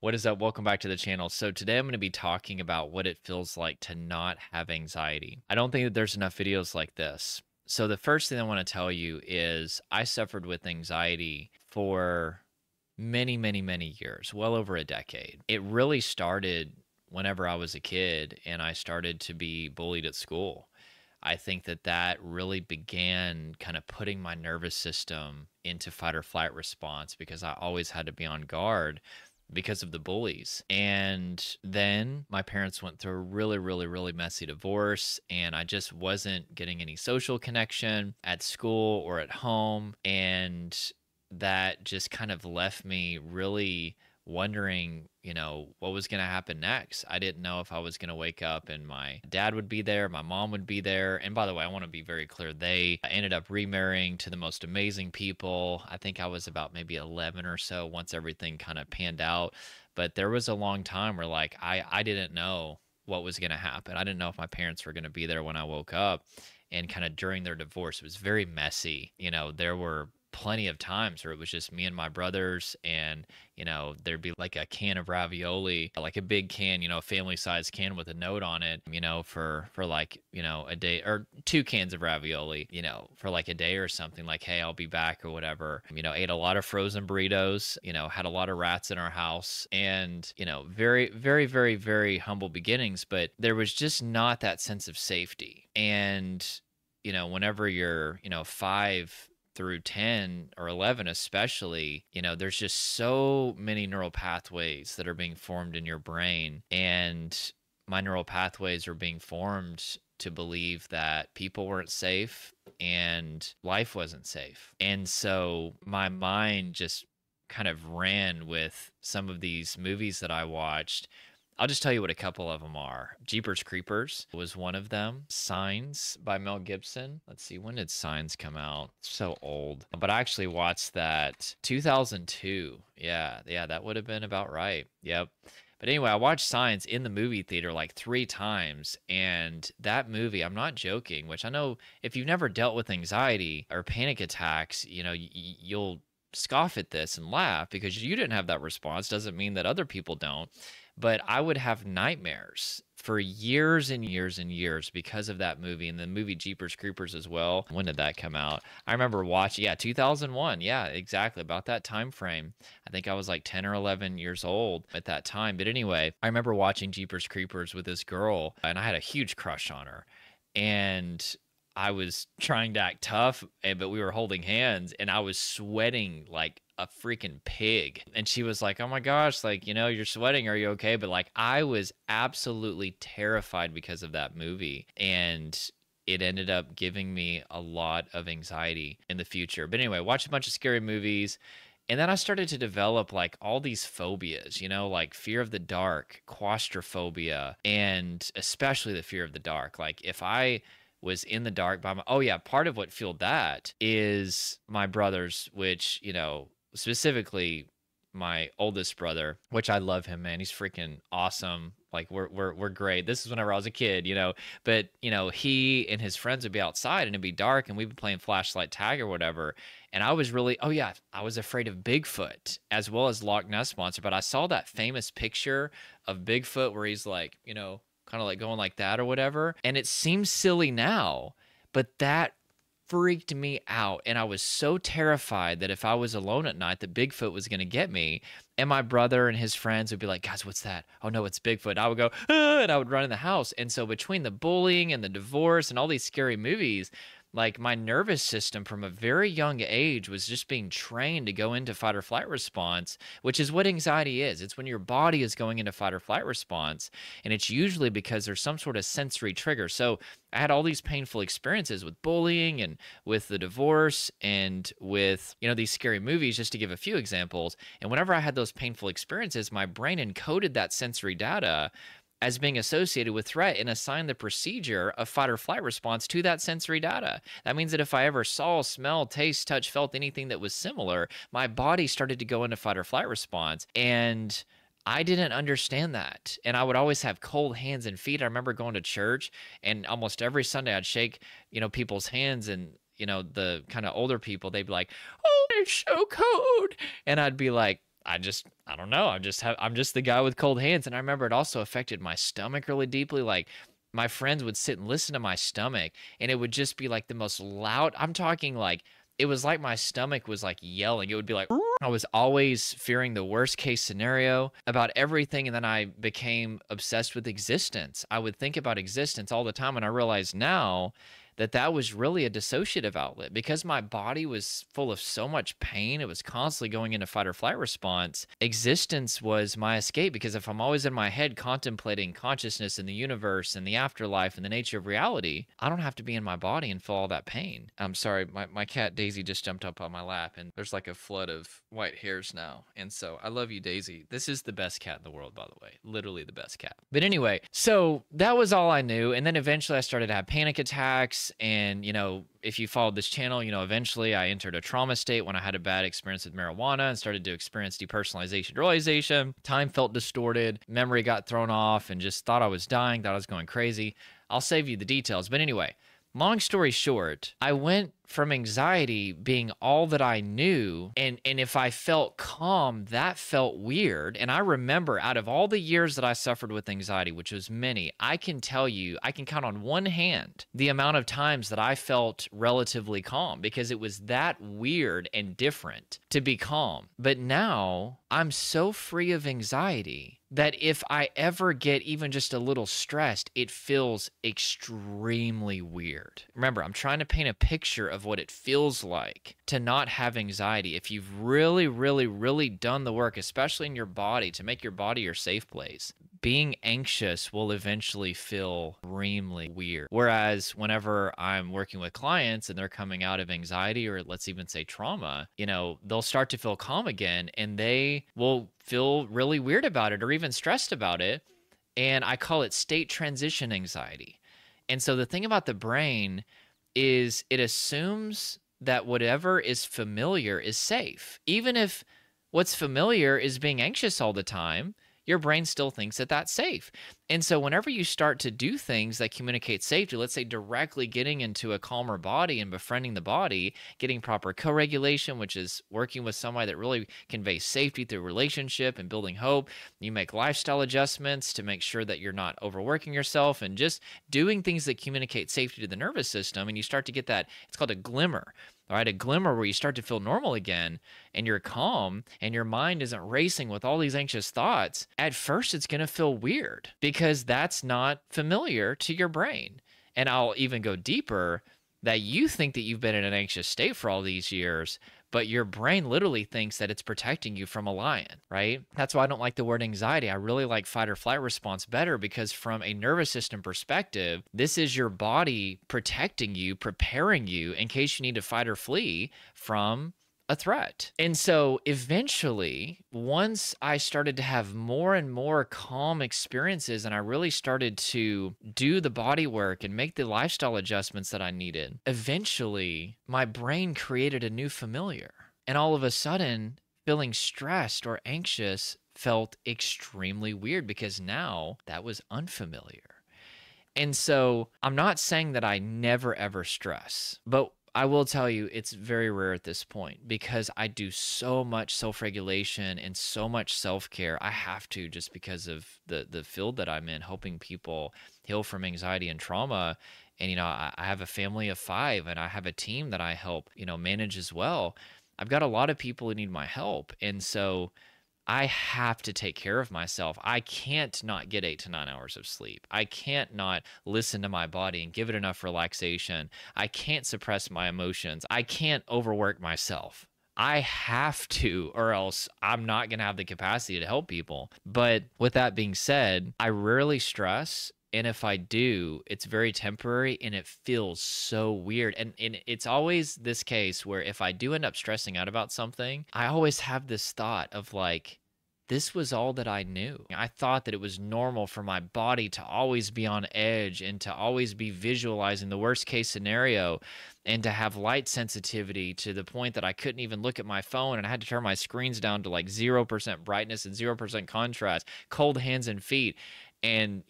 What is up? Welcome back to the channel. So today I'm going to be talking about what it feels like to not have anxiety. I don't think that there's enough videos like this. So the first thing I want to tell you is I suffered with anxiety for many years, well over a decade. It really started whenever I was a kid and I started to be bullied at school. I think that that really began kind of putting my nervous system into fight or flight response because I always had to be on guard because of the bullies. And then my parents went through a really messy divorce, and I just wasn't getting any social connection at school or at home. And that just kind of left me really wondering, what was going to happen next. I didn't know if I was going to wake up and my dad would be there, my mom would be there. And by the way, I want to be very clear. They ended up remarrying to the most amazing people. I think I was about maybe 11 or so once everything kind of panned out. But there was a long time where I didn't know what was going to happen. I didn't know if my parents were going to be there when I woke up. And kind of during their divorce, it was very messy. There were plenty of times where it was just me and my brothers, and there'd be like a can of ravioli, like a big can, a family size can with a note on it, for like a day, or two cans of ravioli, for like a day or something, like, hey, I'll be back or whatever. Ate a lot of frozen burritos, had a lot of rats in our house, and very humble beginnings, but there was just not that sense of safety. And whenever you're 5 through 10 or 11 especially, there's just so many neural pathways that are being formed in your brain. And my neural pathways are being formed to believe that people weren't safe and life wasn't safe. And so my mind just kind of ran with some of these movies that I watched. I'll just tell you what a couple of them are. Jeepers Creepers was one of them. Signs by Mel Gibson. Let's see, when did Signs come out? So old. But I actually watched that 2002. Yeah, that would have been about right. Yep. But anyway, I watched Signs in the movie theater like 3 times. And that movie, I'm not joking, which I know if you've never dealt with anxiety or panic attacks, you'll scoff at this and laugh because you didn't have that response. Doesn't mean that other people don't. But I would have nightmares for years and years because of that movie, and the movie Jeepers Creepers as well. When did that come out? I remember watching, 2001. Yeah, exactly. About that time frame. I think I was like 10 or 11 years old at that time. But anyway, I remember watching Jeepers Creepers with this girl, and I had a huge crush on her. And I was trying to act tough, but we were holding hands, and I was sweating like a freaking pig. And she was like, oh my gosh, like, you're sweating. Are you okay? But like, I was absolutely terrified because of that movie. And it ended up giving me a lot of anxiety in the future. But anyway, watched a bunch of scary movies. And then I started to develop like all these phobias, like fear of the dark, claustrophobia, and especially the fear of the dark. Like if I was in the dark by part of what fueled that is my brothers, which, specifically my oldest brother, which I love him, man. He's freaking awesome. Like we're great. This is whenever I was a kid, but he and his friends would be outside and it'd be dark and we'd be playing flashlight tag or whatever. And I was really, I was afraid of Bigfoot as well as Loch Ness Monster. But I saw that famous picture of Bigfoot where he's like, kind of like going like that or whatever. And it seems silly now, but that freaked me out. And I was so terrified that if I was alone at night, that Bigfoot was going to get me. And my brother and his friends would be like, guys, what's that? Oh no, it's Bigfoot. I would go, ah, and I would run in the house. And so between the bullying and the divorce and all these scary movies, like my nervous system from a very young age was just being trained to go into fight or flight response, which is what anxiety is. It's when your body is going into fight or flight response. And it's usually because there's some sort of sensory trigger. So I had all these painful experiences with bullying and with the divorce and with, these scary movies, just to give a few examples. And whenever I had those painful experiences, my brain encoded that sensory data as being associated with threat and assign the procedure of fight or flight response to that sensory data. That means that if I ever saw, smelled, taste, touch, felt anything that was similar, my body started to go into fight or flight response. And I didn't understand that. And I would always have cold hands and feet. I remember going to church and almost every Sunday I'd shake, people's hands, and, the kind of older people, they'd be like, oh, it's so cold. And I'd be like, I don't know. I'm just the guy with cold hands. And I remember it also affected my stomach really deeply. Like my friends would sit and listen to my stomach, and it would just be like the most loud. I'm talking like it was like my stomach was like yelling. It would be like I was always fearing the worst case scenario about everything. And then I became obsessed with existence. I would think about existence all the time. And I realized now that that was really a dissociative outlet because my body was full of so much pain. It was constantly going into fight or flight response. Existence was my escape because if I'm always in my head contemplating consciousness and the universe and the afterlife and the nature of reality, I don't have to be in my body and feel all that pain. I'm sorry, my cat Daisy just jumped up on my lap and there's like a flood of white hairs now. And so I love you, Daisy. This is the best cat in the world, by the way. Literally the best cat. But anyway, so that was all I knew. And then eventually I started to have panic attacks. And, if you followed this channel, eventually I entered a trauma state when I had a bad experience with marijuana and started to experience depersonalization, realization. Time felt distorted, memory got thrown off, and just thought I was dying, thought I was going crazy. I'll save you the details. But anyway, long story short, I went from anxiety being all that I knew, and if I felt calm, that felt weird. And I remember out of all the years that I suffered with anxiety, which was many, I can tell you, I can count on one hand the amount of times that I felt relatively calm because it was that weird and different to be calm. But now I'm so free of anxiety that if I ever get even just a little stressed, it feels extremely weird. Remember, I'm trying to paint a picture of what it feels like to not have anxiety. If you've really, really, really done the work, especially in your body, to make your body your safe place, being anxious will eventually feel extremely weird. Whereas whenever I'm working with clients and they're coming out of anxiety, or let's even say trauma, they'll start to feel calm again and they will feel really weird about it or even stressed about it. And I call it state transition anxiety. And so the thing about the brain is it assumes that whatever is familiar is safe. Even if what's familiar is being anxious all the time, your brain still thinks that that's safe. And so whenever you start to do things that communicate safety, let's say directly getting into a calmer body and befriending the body, getting proper co-regulation, which is working with somebody that really conveys safety through relationship and building hope. You make lifestyle adjustments to make sure that you're not overworking yourself and just doing things that communicate safety to the nervous system. And you start to get that, it's called a glimmer. All right, a glimmer where you start to feel normal again and you're calm and your mind isn't racing with all these anxious thoughts. At first, it's going to feel weird because that's not familiar to your brain. And I'll even go deeper that you think that you've been in an anxious state for all these years, but your brain literally thinks that it's protecting you from a lion, right? That's why I don't like the word anxiety. I really like fight or flight response better because from a nervous system perspective, this is your body protecting you, preparing you in case you need to fight or flee from a threat. And so eventually, once I started to have more and more calm experiences and I really started to do the body work and make the lifestyle adjustments that I needed, eventually my brain created a new familiar. And all of a sudden, feeling stressed or anxious felt extremely weird because now that was unfamiliar. And so I'm not saying that I never ever stress, but I will tell you it's very rare at this point because I do so much self-regulation and so much self-care. I have to just because of the field that I'm in, helping people heal from anxiety and trauma. And, I have a family of 5 and I have a team that I help, manage as well. I've got a lot of people who need my help. And so I have to take care of myself. I can't not get 8 to 9 hours of sleep. I can't not listen to my body and give it enough relaxation. I can't suppress my emotions. I can't overwork myself. I have to, or else I'm not going to have the capacity to help people. But with that being said, I rarely stress. And if I do, it's very temporary and it feels so weird. And it's always this case where if I do end up stressing out about something, I always have this thought of like, this was all that I knew. I thought that it was normal for my body to always be on edge and to always be visualizing the worst case scenario and to have light sensitivity to the point that I couldn't even look at my phone and I had to turn my screens down to like 0% brightness and 0% contrast, cold hands and feet. and,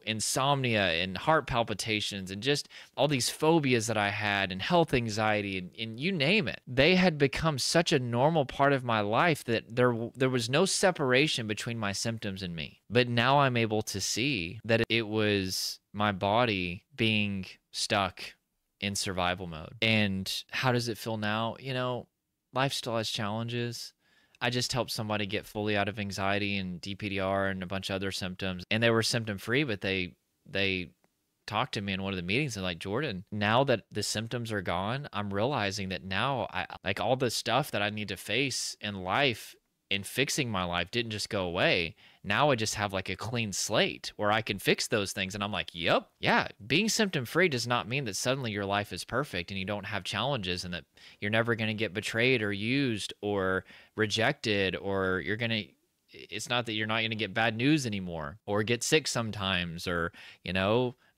insomnia and heart palpitations and just all these phobias that I had and health anxiety and you name it. They had become such a normal part of my life that there was no separation between my symptoms and me. But now I'm able to see that it was my body being stuck in survival mode. And how does it feel now? Life still has challenges. I just helped somebody get fully out of anxiety and DPDR and a bunch of other symptoms. And they were symptom free, but they talked to me in one of the meetings and like, Jordan, now that the symptoms are gone, I'm realizing that now I like all the stuff that I need to face in life and fixing my life didn't just go away. Now I just have like a clean slate where I can fix those things. And I'm like, yep, yeah, being symptom free does not mean that suddenly your life is perfect and you don't have challenges and that you're never going to get betrayed or used or rejected, or it's not that you're not going to get bad news anymore or get sick sometimes or,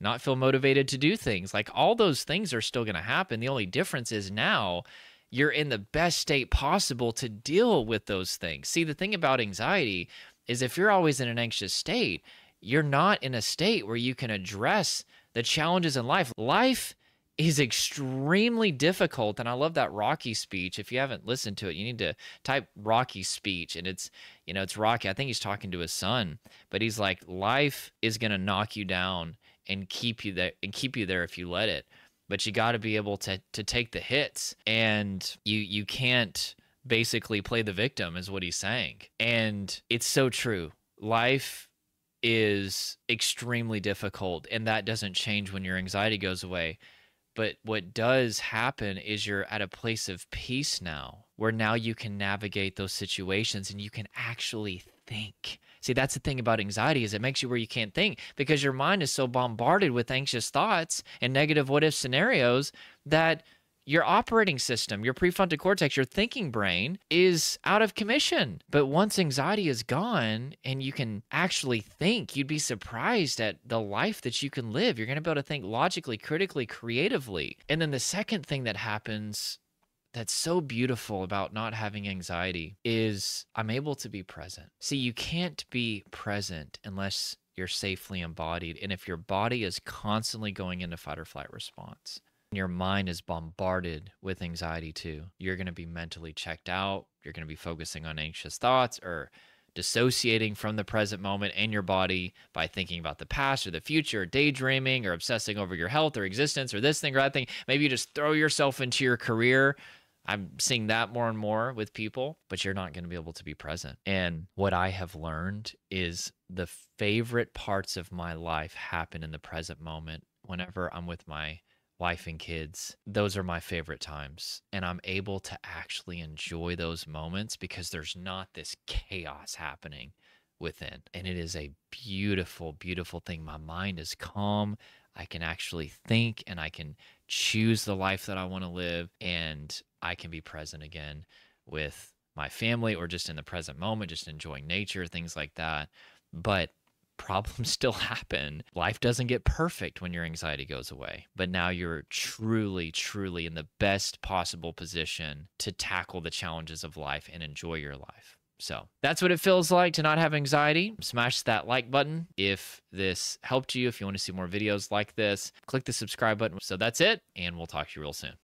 not feel motivated to do things. Like all those things are still going to happen. The only difference is now you're in the best state possible to deal with those things. See, the thing about anxiety is if you're always in an anxious state, you're not in a state where you can address the challenges in life. Life is extremely difficult. And I love that Rocky speech. If you haven't listened to it, you need to type Rocky speech. And it's Rocky. I think he's talking to his son, but he's like, life is going to knock you down and keep you there if you let it. But you got to be able to take the hits, and you can't basically play the victim is what he's saying. And it's so true. Life is extremely difficult, and that doesn't change when your anxiety goes away. But what does happen is you're at a place of peace now, where now you can navigate those situations and you can actually think. See, that's the thing about anxiety is it makes you where you can't think because your mind is so bombarded with anxious thoughts and negative what-if scenarios that your operating system, your prefrontal cortex, your thinking brain is out of commission. But once anxiety is gone and you can actually think, you'd be surprised at the life that you can live. You're going to be able to think logically, critically, creatively. And then the second thing that happens that's so beautiful about not having anxiety is I'm able to be present. See, you can't be present unless you're safely embodied. And if your body is constantly going into fight or flight response, your mind is bombarded with anxiety too, you're going to be mentally checked out. You're going to be focusing on anxious thoughts or dissociating from the present moment and your body by thinking about the past or the future, or daydreaming or obsessing over your health or existence or this thing or that thing. Maybe you just throw yourself into your career. I'm seeing that more and more with people, but you're not going to be able to be present. And what I have learned is the favorite parts of my life happen in the present moment whenever I'm with my wife and kids. Those are my favorite times. And I'm able to actually enjoy those moments because there's not this chaos happening within. And it is a beautiful, beautiful thing. My mind is calm. I can actually think and I can choose the life that I want to live, and I can be present again with my family or just in the present moment, just enjoying nature, things like that. But problems still happen. Life doesn't get perfect when your anxiety goes away, but now you're truly, truly in the best possible position to tackle the challenges of life and enjoy your life. So that's what it feels like to not have anxiety. Smash that like button if this helped you. If you want to see more videos like this, click the subscribe button. So that's it, and we'll talk to you real soon.